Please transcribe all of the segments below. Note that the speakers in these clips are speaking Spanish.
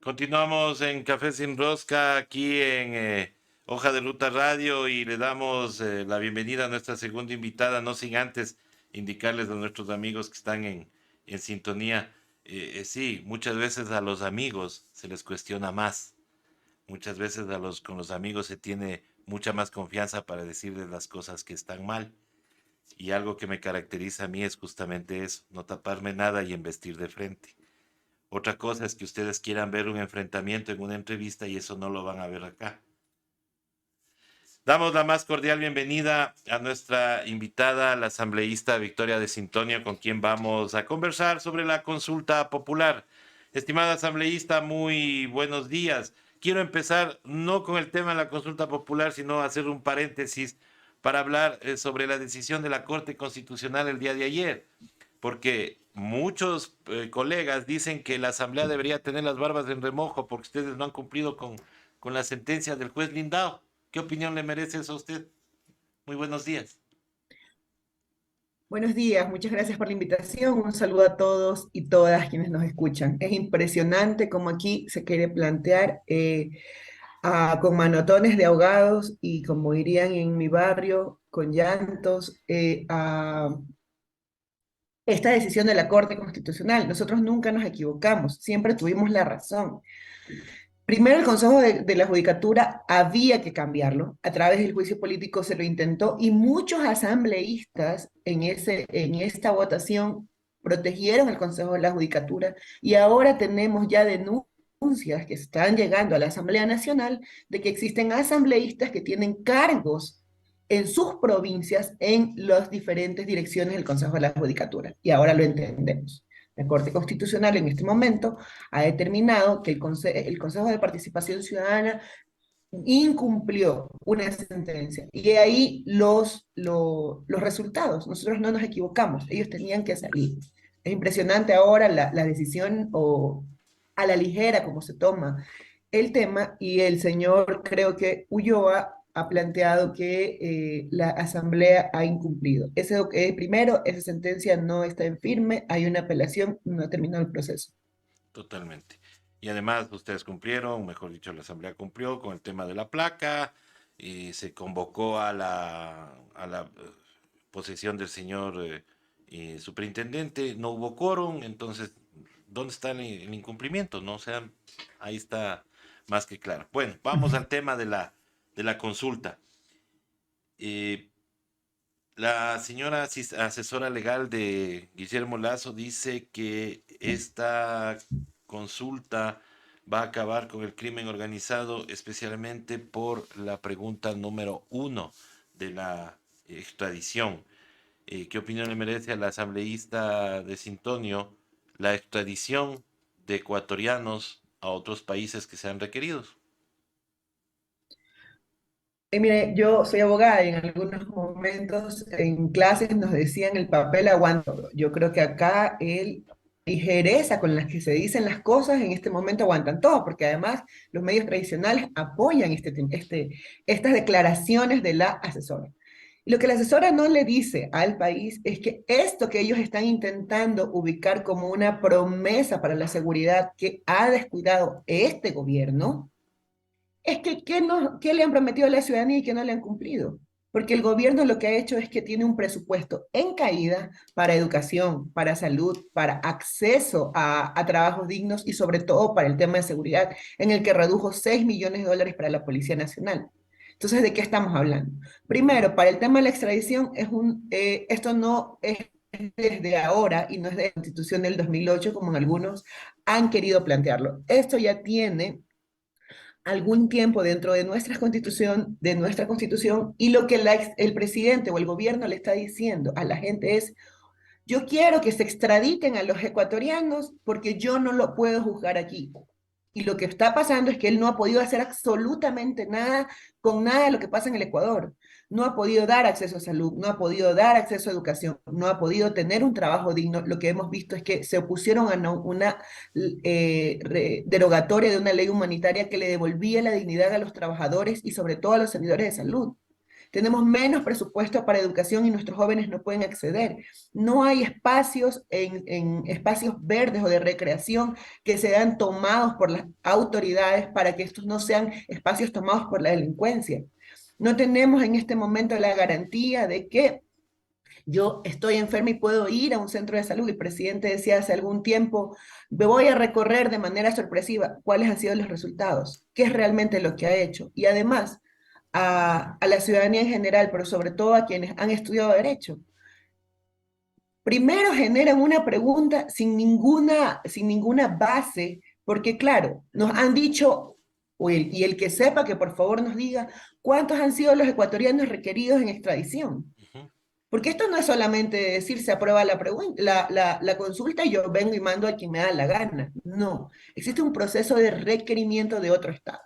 Continuamos en Café Sin Rosca, aquí en Hoja de Ruta Radio, y le damos la bienvenida a nuestra segunda invitada, no sin antes indicarles a nuestros amigos que están en sintonía. Sí, muchas veces a los amigos se les cuestiona más, muchas veces con los amigos se tiene mucha más confianza para decirles las cosas que están mal. Y algo que me caracteriza a mí es justamente eso, no taparme nada y embestir de frente. Otra cosa es que ustedes quieran ver un enfrentamiento en una entrevista y eso no lo van a ver acá. Damos la más cordial bienvenida a nuestra invitada, la asambleísta Victoria de Sintonio, con quien vamos a conversar sobre la consulta popular. Estimada asambleísta, muy buenos días. Quiero empezar no con el tema de la consulta popular, sino hacer un paréntesis para hablar sobre la decisión de la Corte Constitucional el día de ayer, porque muchos colegas dicen que la Asamblea debería tener las barbas en remojo porque ustedes no han cumplido con la sentencia del juez Lindau. ¿Qué opinión le merece eso a usted? Muy buenos días. Buenos días, muchas gracias por la invitación. Un saludo a todos y todas quienes nos escuchan. Es impresionante cómo aquí se quiere plantear con manotones de ahogados y, como dirían en mi barrio, con llantos, a esta decisión de la Corte Constitucional. Nosotros nunca nos equivocamos, siempre tuvimos la razón. Primero, el Consejo de la Judicatura había que cambiarlo. A través del juicio político se lo intentó y muchos asambleístas en esta votación protegieron el Consejo de la Judicatura y ahora tenemos ya denuncias que están llegando a la Asamblea Nacional de que existen asambleístas que tienen cargos en sus provincias en las diferentes direcciones del Consejo de la Judicatura. Y ahora lo entendemos. La Corte Constitucional en este momento ha determinado que el Consejo de Participación Ciudadana incumplió una sentencia. Y ahí los resultados. Nosotros no nos equivocamos, ellos tenían que salir. Es impresionante ahora la decisión o a la ligera como se toma el tema y el señor, creo que Ulloa, ha planteado que la Asamblea ha incumplido. Primero, esa sentencia no está en firme, hay una apelación, no ha terminado el proceso. Totalmente. Y además ustedes cumplieron, mejor dicho, la Asamblea cumplió con el tema de la placa, y se convocó a la posesión del señor superintendente, no hubo quórum, entonces, ¿dónde está el incumplimiento? ¿No? O sea, ahí está más que claro. Bueno, vamos al tema de la consulta. Eh, la señora asesora legal de Guillermo Lazo dice que esta consulta va a acabar con el crimen organizado, especialmente por la pregunta número uno de la extradición. ¿Qué opinión le merece a la asambleísta de Sintonio la extradición de ecuatorianos a otros países que sean requeridos? Mire, yo soy abogada y en algunos momentos en clases nos decían el papel aguanta. Yo creo que acá el ligereza con las que se dicen las cosas en este momento aguantan todo, porque además los medios tradicionales apoyan estas declaraciones de la asesora. Y lo que la asesora no le dice al país es que esto que ellos están intentando ubicar como una promesa para la seguridad que ha descuidado este gobierno, es que ¿qué le han prometido a la ciudadanía y qué no le han cumplido? Porque el gobierno lo que ha hecho es que tiene un presupuesto en caída para educación, para salud, para acceso a trabajos dignos y sobre todo para el tema de seguridad, en el que redujo 6 millones de dólares para la Policía Nacional. Entonces, ¿de qué estamos hablando? Primero, para el tema de la extradición, esto no es desde ahora y no es de la Constitución del 2008 como en algunos han querido plantearlo. Esto ya tiene algún tiempo dentro de nuestra constitución, y lo que el presidente o el gobierno le está diciendo a la gente es, yo quiero que se extraditen a los ecuatorianos porque yo no lo puedo juzgar aquí. Y lo que está pasando es que él no ha podido hacer absolutamente nada con nada de lo que pasa en el Ecuador. No ha podido dar acceso a salud, no ha podido dar acceso a educación, no ha podido tener un trabajo digno. Lo que hemos visto es que se opusieron a una derogatoria de una ley humanitaria que le devolvía la dignidad a los trabajadores y sobre todo a los servidores de salud. tenemos menos presupuesto para educación y nuestros jóvenes no pueden acceder. No hay espacios en espacios verdes o de recreación que sean tomados por las autoridades para que estos no sean espacios tomados por la delincuencia. No tenemos en este momento la garantía de que yo estoy enferma y puedo ir a un centro de salud. El presidente decía hace algún tiempo, me voy a recorrer de manera sorpresiva cuáles han sido los resultados, qué es realmente lo que ha hecho. Y además, a la ciudadanía en general, pero sobre todo a quienes han estudiado derecho, primero generan una pregunta sin ninguna base, porque claro, nos han dicho, y el que sepa que por favor nos diga, ¿cuántos han sido los ecuatorianos requeridos en extradición? Ujú. Porque esto no es solamente decir se aprueba la consulta y yo vengo y mando a quien me da la gana. No, existe un proceso de requerimiento de otro Estado.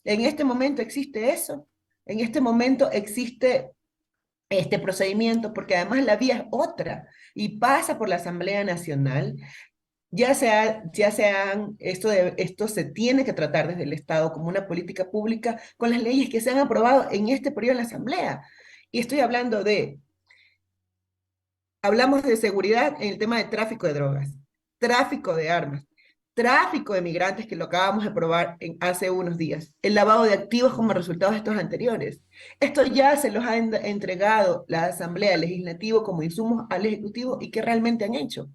En este momento existe eso. En este momento existe este procedimiento porque además la vía es otra y pasa por la Asamblea Nacional. Esto se tiene que tratar desde el Estado como una política pública con las leyes que se han aprobado en este periodo en la Asamblea. Y estoy hablando de hablamos de seguridad en el tema de tráfico de drogas, tráfico de armas, tráfico de migrantes, que lo acabamos de probar hace unos días, el lavado de activos como resultado de estos anteriores. Esto ya se los ha entregado la Asamblea Legislativa como insumos al Ejecutivo y ¿qué realmente han hecho?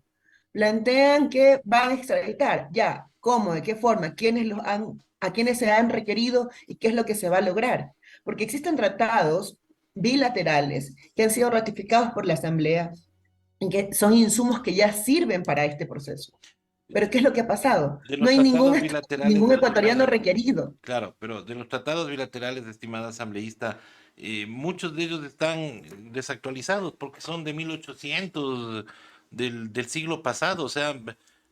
Plantean que van a extraditar, ya, ¿cómo? ¿De qué forma? ¿A quiénes se han requerido y qué es lo que se va a lograr? Porque existen tratados bilaterales que han sido ratificados por la Asamblea en que son insumos que ya sirven para este proceso. Pero ¿qué es lo que ha pasado? De No los hay tratados bilaterales, ningún ecuatoriano estimada, requerido. claro, pero de los tratados bilaterales, estimada asambleísta, muchos de ellos están desactualizados porque son de 1800, del siglo pasado, o sea,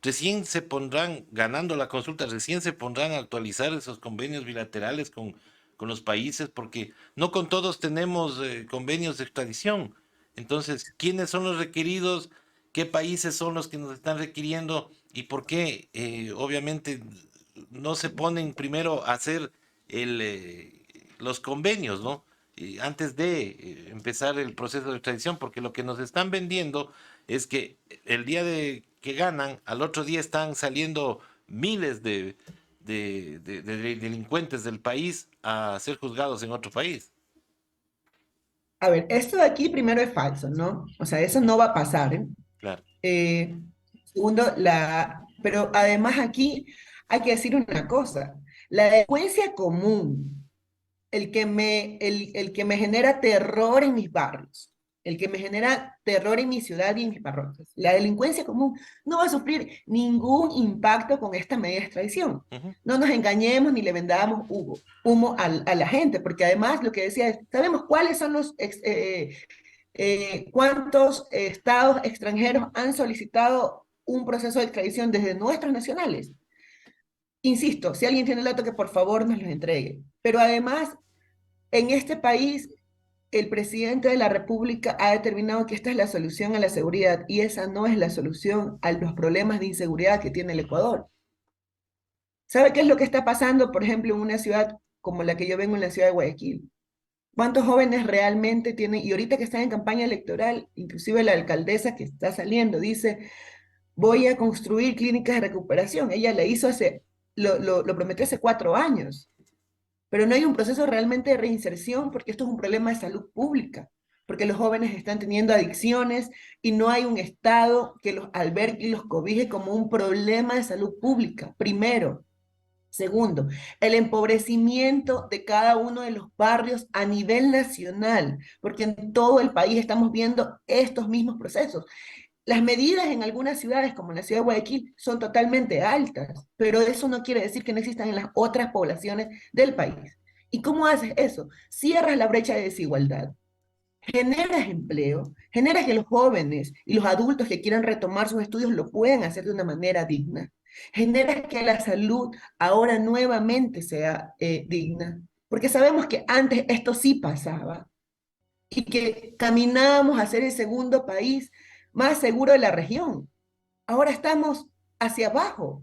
recién se pondrán, ganando la consulta, recién se pondrán a actualizar esos convenios bilaterales con los países, porque no con todos tenemos convenios de extradición. Entonces, ¿quiénes son los requeridos? ¿Qué países son los que nos están requiriendo? ¿Y por qué? Obviamente no se ponen primero a hacer los convenios, ¿no? Antes de empezar el proceso de extradición, porque lo que nos están vendiendo es que el día de que ganan, al otro día están saliendo miles de delincuentes del país a ser juzgados en otro país. A ver, esto de aquí primero es falso, ¿no? O sea, eso no va a pasar, ¿eh? Claro. Eh, Segundo, pero además aquí hay que decir una cosa, la delincuencia común, el que me genera terror en mis barrios, el que me genera terror en mi ciudad y en mis parroquias. La delincuencia común no va a sufrir ningún impacto con esta medida de extradición. Ujú. No nos engañemos ni le vendamos humo a la gente, porque además lo que decía es, sabemos cuáles son cuántos estados extranjeros han solicitado un proceso de extradición desde nuestros nacionales. Insisto, si alguien tiene el dato que por favor nos los entregue. Pero además en este país, el presidente de la República ha determinado que esta es la solución a la seguridad y esa no es la solución a los problemas de inseguridad que tiene el Ecuador. ¿Sabe qué es lo que está pasando, por ejemplo, en una ciudad como la que yo vengo, en la ciudad de Guayaquil? ¿Cuántos jóvenes realmente tienen? Y ahorita que están en campaña electoral, inclusive la alcaldesa que está saliendo dice, voy a construir clínicas de recuperación. Ella le hizo lo prometió hace 4 años. Pero no hay un proceso realmente de reinserción porque esto es un problema de salud pública, porque los jóvenes están teniendo adicciones y no hay un Estado que los albergue y los cobije como un problema de salud pública, primero. Segundo, el empobrecimiento de cada uno de los barrios a nivel nacional, porque en todo el país estamos viendo estos mismos procesos. Las medidas en algunas ciudades, como en la ciudad de Guayaquil, son totalmente altas, pero eso no quiere decir que no existan en las otras poblaciones del país. ¿Y cómo haces eso? Cierras la brecha de desigualdad, generas empleo, generas que los jóvenes y los adultos que quieran retomar sus estudios lo puedan hacer de una manera digna, generas que la salud ahora nuevamente sea digna, porque sabemos que antes esto sí pasaba y que caminábamos a ser el segundo país más seguro de la región. Ahora estamos hacia abajo.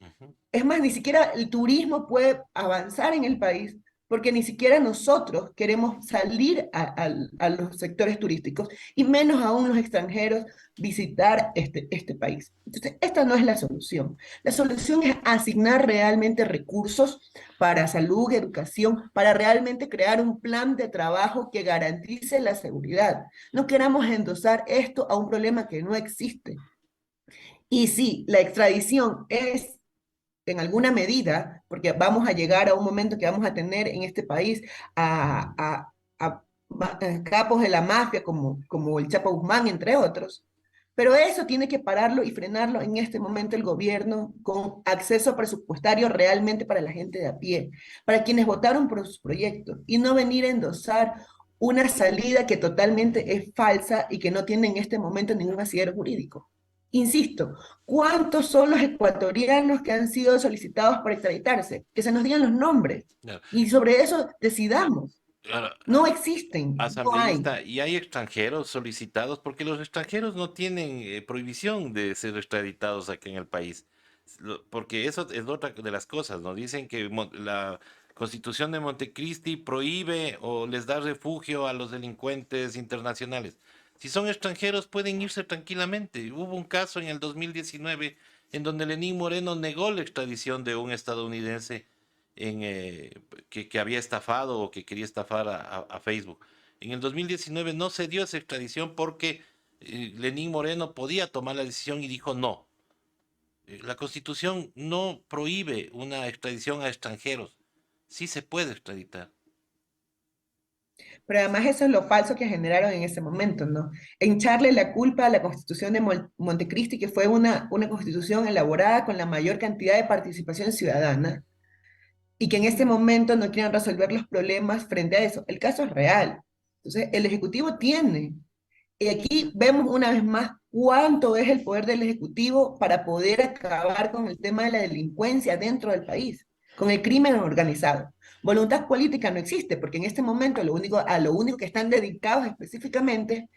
Ujú. Es más, ni siquiera el turismo puede avanzar en el país porque ni siquiera nosotros queremos salir a los sectores turísticos y menos aún los extranjeros visitar este país. Entonces, esta no es la solución. La solución es asignar realmente recursos para salud, educación, para realmente crear un plan de trabajo que garantice la seguridad. No queramos endosar esto a un problema que no existe. Y sí, la extradición es en alguna medida, porque vamos a llegar a un momento que vamos a tener en este país a capos de la mafia como el Chapo Guzmán, entre otros. Pero eso tiene que pararlo y frenarlo en este momento el gobierno con acceso presupuestario realmente para la gente de a pie, para quienes votaron por sus proyectos y no venir a endosar una salida que totalmente es falsa y que no tiene en este momento ningún asidero jurídico. Insisto, ¿cuántos son los ecuatorianos que han sido solicitados para extraditarse? Que se nos digan los nombres Claro. y sobre eso decidamos. Ahora, No existen, no hay. asambleísta, y hay extranjeros solicitados porque los extranjeros no tienen prohibición de ser extraditados aquí en el país. Porque eso es otra de las cosas, ¿no? Dicen que la Constitución de Montecristi prohíbe o les da refugio a los delincuentes internacionales. Si son extranjeros pueden irse tranquilamente. Hubo un caso en el 2019 en donde Lenín Moreno negó la extradición de un estadounidense en, que había estafado o que quería estafar a Facebook. En el 2019 no se dio esa extradición porque Lenín Moreno podía tomar la decisión y dijo no. La Constitución no prohíbe una extradición a extranjeros. Sí se puede extraditar. Pero además eso es lo falso que generaron en ese momento, ¿no? Echarle la culpa a la Constitución de Montecristi, que fue una constitución elaborada con la mayor cantidad de participación ciudadana, y que en este momento no quieren resolver los problemas frente a eso. El caso es real. Entonces, el Ejecutivo tiene. Y aquí vemos una vez más cuánto es el poder del Ejecutivo para poder acabar con el tema de la delincuencia dentro del país, con el crimen organizado. Voluntad política no existe, porque en este momento a lo único que están dedicados específicamente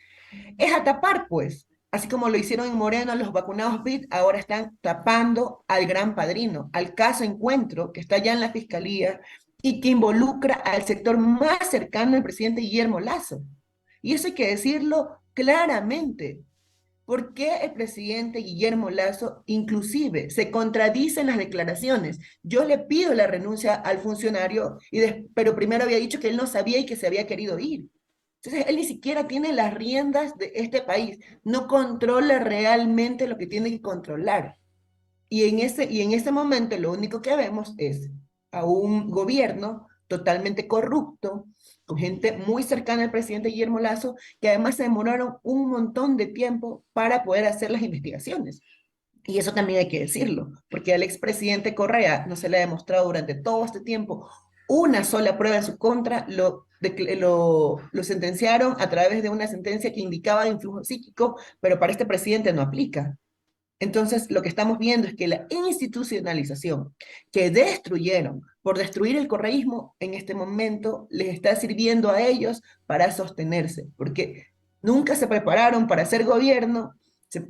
es a tapar, pues. Así como lo hicieron en Moreno, los vacunados BID ahora están tapando al gran padrino, al caso Encuentro, que está ya en la fiscalía y que involucra al sector más cercano al presidente Guillermo Lazo. Y eso hay que decirlo claramente. ¿Por qué el presidente Guillermo Lazo inclusive se contradice en las declaraciones? Yo le pido la renuncia al funcionario, pero primero había dicho que él no sabía y que se había querido ir. Entonces, él ni siquiera tiene las riendas de este país, no controla realmente lo que tiene que controlar. Y en ese momento lo único que vemos es a un gobierno totalmente corrupto, con gente muy cercana al presidente Guillermo Lazo, que además se demoraron un montón de tiempo para poder hacer las investigaciones. Y eso también hay que decirlo, porque al expresidente Correa no se le ha demostrado durante todo este tiempo una sola prueba en su contra, lo sentenciaron a través de una sentencia que indicaba influjo psíquico, pero para este presidente no aplica. Entonces, lo que estamos viendo es que la institucionalización que destruyeron por destruir el correísmo en este momento les está sirviendo a ellos para sostenerse, porque nunca se prepararon para hacer gobierno,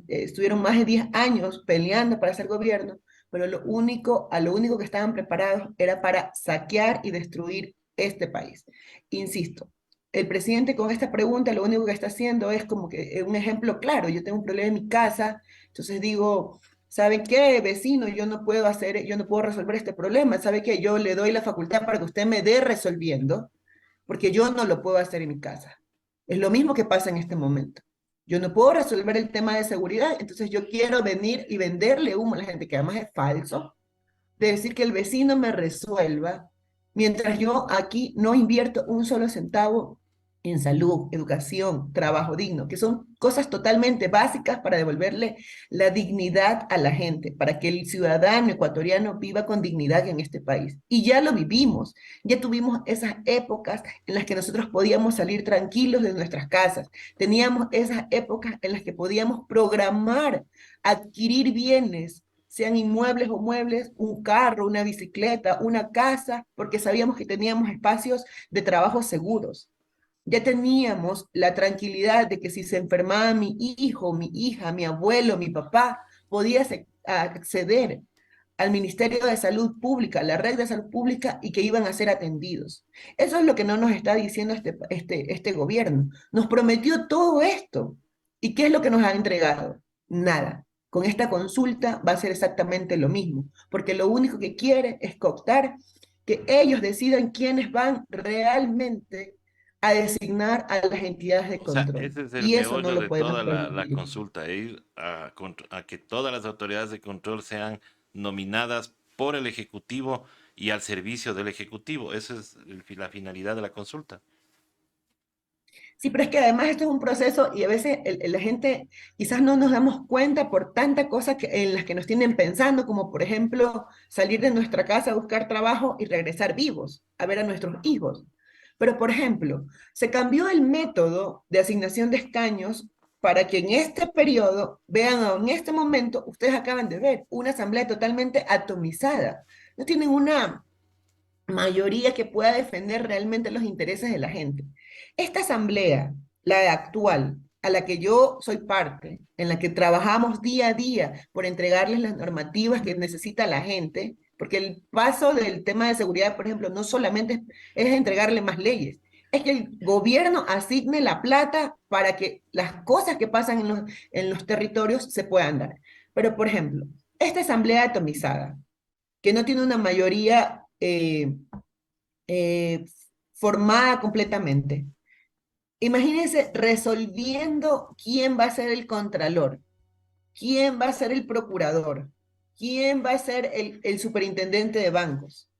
estuvieron más de 10 años peleando para hacer gobierno, pero a lo único que estaban preparados era para saquear y destruir este país. Insisto, el presidente con esta pregunta lo único que está haciendo es como que un ejemplo claro, yo tengo un problema en mi casa, entonces digo, ¿sabe qué, vecino? Yo no puedo resolver este problema. ¿Sabe qué? Yo le doy la facultad para que usted me dé resolviendo, porque yo no lo puedo hacer en mi casa. Es lo mismo que pasa en este momento. Yo no puedo resolver el tema de seguridad, entonces yo quiero venir y venderle humo a la gente, que además es falso, de decir que el vecino me resuelva, mientras yo aquí no invierto un solo centavo en salud, educación, trabajo digno, que son cosas totalmente básicas para devolverle la dignidad a la gente, para que el ciudadano ecuatoriano viva con dignidad en este país. Y ya lo vivimos, ya tuvimos esas épocas en las que nosotros podíamos salir tranquilos de nuestras casas, teníamos esas épocas en las que podíamos programar, adquirir bienes, sean inmuebles o muebles, un carro, una bicicleta, una casa, porque sabíamos que teníamos espacios de trabajo seguros. Ya teníamos la tranquilidad de que si se enfermaba mi hijo, mi hija, mi abuelo, mi papá, podía acceder al Ministerio de Salud Pública, a la red de salud pública y que iban a ser atendidos. Eso es lo que no nos está diciendo este gobierno. Nos prometió todo esto. ¿Y qué es lo que nos ha entregado? Nada. Con esta consulta va a ser exactamente lo mismo, porque lo único que quiere es cooptar que ellos decidan quiénes van realmente a designar a las entidades de O sea, control. ese es el Y eso no meollo lo de podemos toda la permitir. consulta, ir a que todas las autoridades de control sean nominadas por el Ejecutivo y al servicio del Ejecutivo. Esa es la finalidad de la consulta. Sí, pero es que además esto es un proceso y a veces la gente quizás no nos damos cuenta por tantas cosas en las que nos tienen pensando, como por ejemplo salir de nuestra casa a buscar trabajo y regresar vivos a ver a nuestros hijos. Pero por ejemplo, se cambió el método de asignación de escaños para que en este periodo, vean, en este momento, ustedes acaban de ver una asamblea totalmente atomizada. No tienen una mayoría que pueda defender realmente los intereses de la gente. Esta asamblea, la actual, a la que yo soy parte, en la que trabajamos día a día por entregarles las normativas que necesita la gente, porque el paso del tema de seguridad, por ejemplo, no solamente es entregarle más leyes, es que el gobierno asigne la plata para que las cosas que pasan en los territorios se puedan dar. Pero, por ejemplo, esta asamblea atomizada, que no tiene una mayoría eh, formada completamente. Imagínense resolviendo quién va a ser el contralor, quién va a ser el procurador, quién va a ser el superintendente de bancos.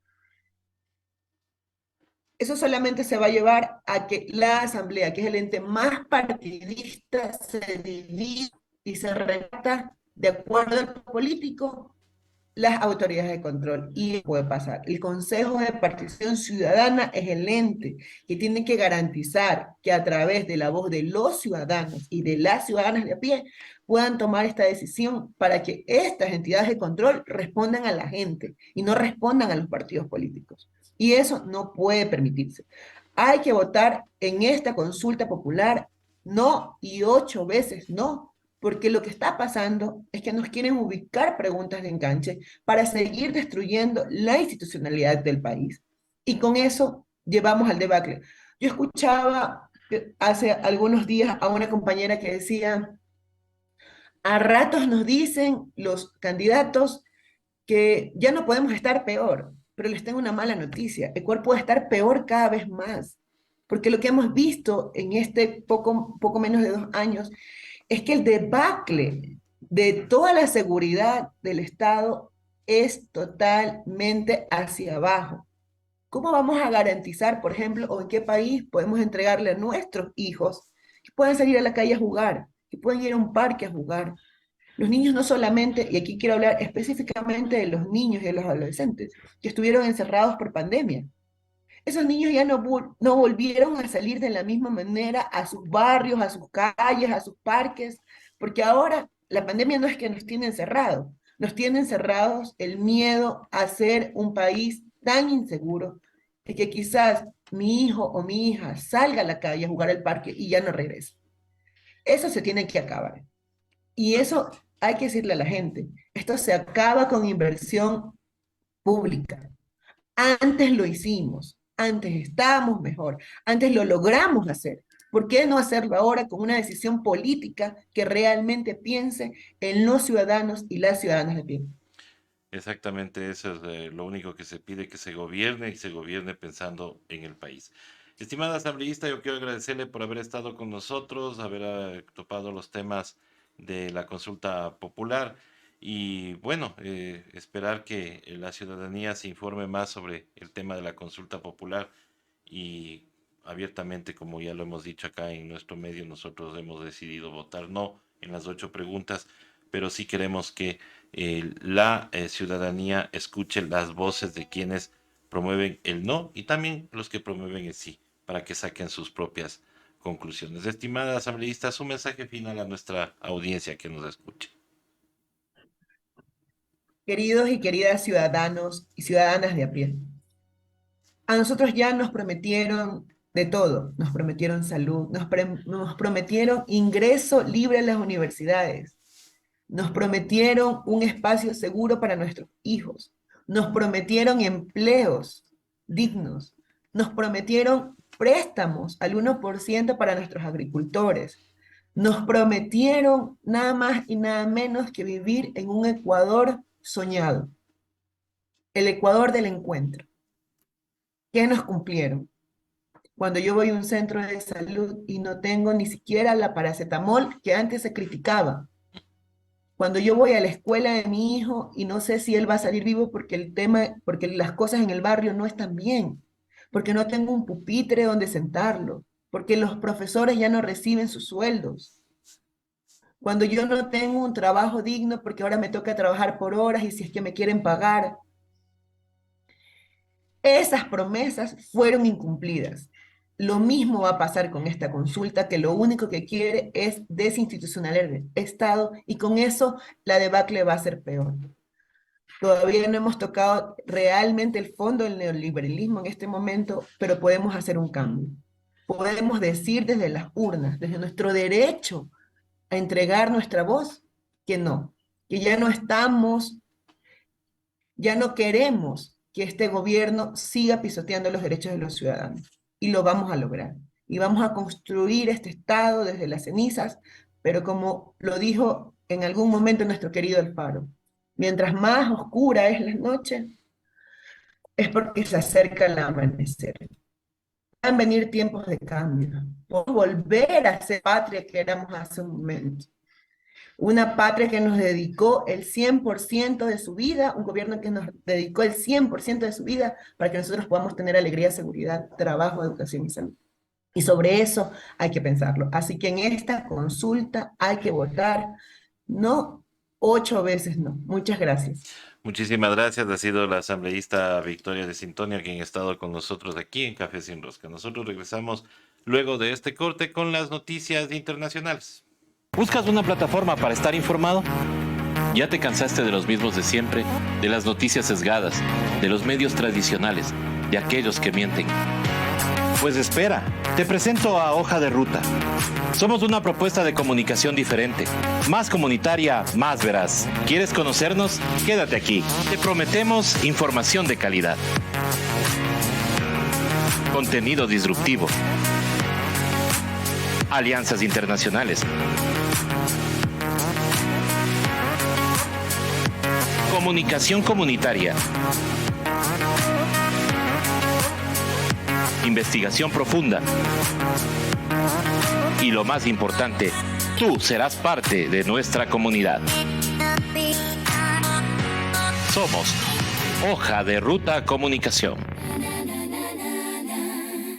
Eso solamente se va a llevar a que la asamblea, que es el ente más partidista, se divida y se redacta de acuerdo al político las autoridades de control. Y puede pasar. El Consejo de Participación Ciudadana es el ente que tiene que garantizar que a través de la voz de los ciudadanos y de las ciudadanas de a pie puedan tomar esta decisión para que estas entidades de control respondan a la gente y no respondan a los partidos políticos. Y eso no puede permitirse. Hay que votar en esta consulta popular no y 8 veces no, porque lo que está pasando es que nos quieren ubicar preguntas de enganche para seguir destruyendo la institucionalidad del país. Y con eso llevamos al debacle. Yo escuchaba hace algunos días a una compañera que decía, a ratos nos dicen los candidatos que ya no podemos estar peor, pero les tengo una mala noticia, el cuerpo puede estar peor cada vez más, porque lo que hemos visto en este poco menos de 2 años es que el debacle de toda la seguridad del Estado es totalmente hacia abajo. ¿Cómo vamos a garantizar, por ejemplo, o en qué país podemos entregarle a nuestros hijos que puedan salir a la calle a jugar, que puedan ir a un parque a jugar? Los niños no solamente, y aquí quiero hablar específicamente de los niños y de los adolescentes, que estuvieron encerrados por pandemia. Esos niños ya no volvieron a salir de la misma manera a sus barrios, a sus calles, a sus parques, porque ahora la pandemia no es que nos tiene encerrados, nos tiene encerrados el miedo a ser un país tan inseguro de que quizás mi hijo o mi hija salga a la calle a jugar al parque y ya no regrese. Eso se tiene que acabar. Y eso hay que decirle a la gente. Esto se acaba con inversión pública. Antes lo hicimos, antes estábamos mejor, antes lo logramos hacer. ¿Por qué no hacerlo ahora con una decisión política que realmente piense en los ciudadanos y las ciudadanas de pie? Exactamente, eso es lo único que se pide, que se gobierne y se gobierne pensando en el país. Estimada asambleísta, yo quiero agradecerle por haber estado con nosotros, haber topado los temas de la consulta popular y bueno, esperar que la ciudadanía se informe más sobre el tema de la consulta popular y abiertamente, como ya lo hemos dicho acá en nuestro medio, nosotros hemos decidido votar no en las 8 preguntas, pero sí queremos que la ciudadanía escuche las voces de quienes promueven el no y también los que promueven el sí, para que saquen sus propias conclusiones. Estimada asambleísta, su mensaje final a nuestra audiencia que nos escuche. Queridos y queridas ciudadanos y ciudadanas de a pie, a nosotros ya nos prometieron de todo, nos prometieron salud, nos prometieron ingreso libre a las universidades, Nos prometieron un espacio seguro para nuestros hijos. Nos prometieron empleos dignos. Nos prometieron préstamos al 1% para nuestros agricultores. Nos prometieron nada más y nada menos que vivir en un Ecuador soñado, el Ecuador del encuentro. ¿Qué nos cumplieron? Cuando yo voy a un centro de salud y no tengo ni siquiera la paracetamol que antes se criticaba. Cuando yo voy a la escuela de mi hijo y no sé si él va a salir vivo porque las cosas en el barrio no están bien, porque no tengo un pupitre donde sentarlo, porque los profesores ya no reciben sus sueldos. Cuando yo no tengo un trabajo digno porque ahora me toca trabajar por horas y si es que me quieren pagar. Esas promesas fueron incumplidas. Lo mismo va a pasar con esta consulta, que lo único que quiere es desinstitucionalizar el Estado y con eso la debacle va a ser peor. Todavía no hemos tocado realmente el fondo del neoliberalismo en este momento, pero podemos hacer un cambio. Podemos decir desde las urnas, desde nuestro derecho a entregar nuestra voz, que no, que ya no estamos, ya no queremos que este gobierno siga pisoteando los derechos de los ciudadanos. Y lo vamos a lograr. Y vamos a construir este Estado desde las cenizas, pero como lo dijo en algún momento nuestro querido Alfaro, mientras más oscura es la noche, es porque se acerca el amanecer. Van a venir tiempos de cambio. Podemos volver a ser patria que éramos hace un momento. Una patria que nos dedicó el 100% de su vida, un gobierno que nos dedicó el 100% de su vida para que nosotros podamos tener alegría, seguridad, trabajo, educación y salud. Y sobre eso hay que pensarlo. Así que en esta consulta hay que votar no 8 veces no. Muchas gracias. Muchísimas gracias. Ha sido la asambleísta Victoria de Sintonia quien ha estado con nosotros aquí en Café Sin Rosca. Nosotros regresamos luego de este corte con las noticias internacionales. ¿Buscas una plataforma para estar informado? ¿Ya te cansaste de los mismos de siempre, de las noticias sesgadas, de los medios tradicionales, de aquellos que mienten? Pues espera, te presento a Hoja de Ruta. Somos una propuesta de comunicación diferente, más comunitaria, más veraz. ¿Quieres conocernos? Quédate aquí. Te prometemos información de calidad, contenido disruptivo, alianzas internacionales, comunicación comunitaria, investigación profunda y lo más importante, tú serás parte de nuestra comunidad. Somos Hoja de Ruta Comunicación.